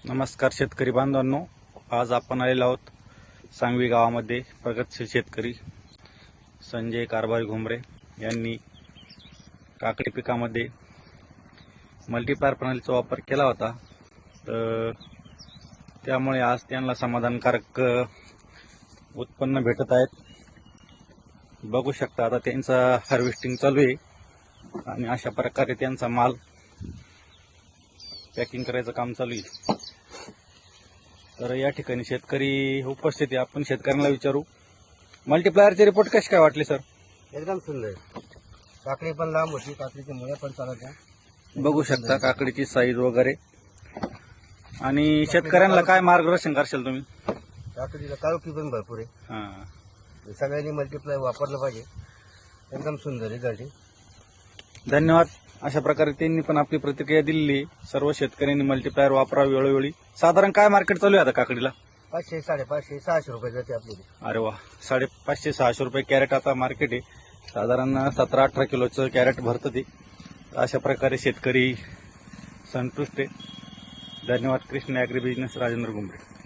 नमस्कार शेतकरी बांधवांनो, आज आपण आलेलो आहोत सांगवी गावामध्ये. प्रगतशील शेतकरी संजय कारभारी घुमरे यांनी काकडी पिकामध्ये मल्टीप्लायर प्रणालीचा वापर केला होता. तर त्यामुळे आज त्यांना समाधानकारक उत्पन्न भेटत आहेत. बघू शकता आता त्यांचा हार्वेस्टिंग चालू आहे आणि अशा प्रकारे त्यांचा माल पॅकिंग करायचं काम चालू आहे. तर या ठिकाणी शेतकरी उपस्थित आहे. आपण शेतकऱ्यांना विचारू, मल्टीप्लायरचे रिपोर्ट कसे काय वाटले सर? एकदम सुंदर. काकडी पण लांब होती, काकडीची मुळे पण चालत. बघू शकता काकडीची साईज वगैरे. आणि शेतकऱ्यांना काय मार्गदर्शन करशाल तुम्ही? काकडीला काळोखी पण भरपूर आहे. हां, सगळ्यांनी मल्टीप्लाय वापरलं पाहिजे. एकदम सुंदर रिझल्ट आहे. धन्यवाद. अशा प्रकारे त्यांनी पण आपली प्रतिक्रिया दिली. सर्व शेतकऱ्यांनी मल्टीप्लायर वापरावे वेळोवेळी. साधारण काय मार्केट चालू आहे आता काकडीला? 500, 550, 600 रुपये जाते आपली. अरे वा, 550-600 रुपये कॅरेट आता मार्केट आहे. साधारण 17-18 किलोचं कॅरेट भरतं ते. अशा प्रकारे शेतकरी संतुष्ट आहे. धन्यवाद. Krishna agri business, Rajendra Ghumare.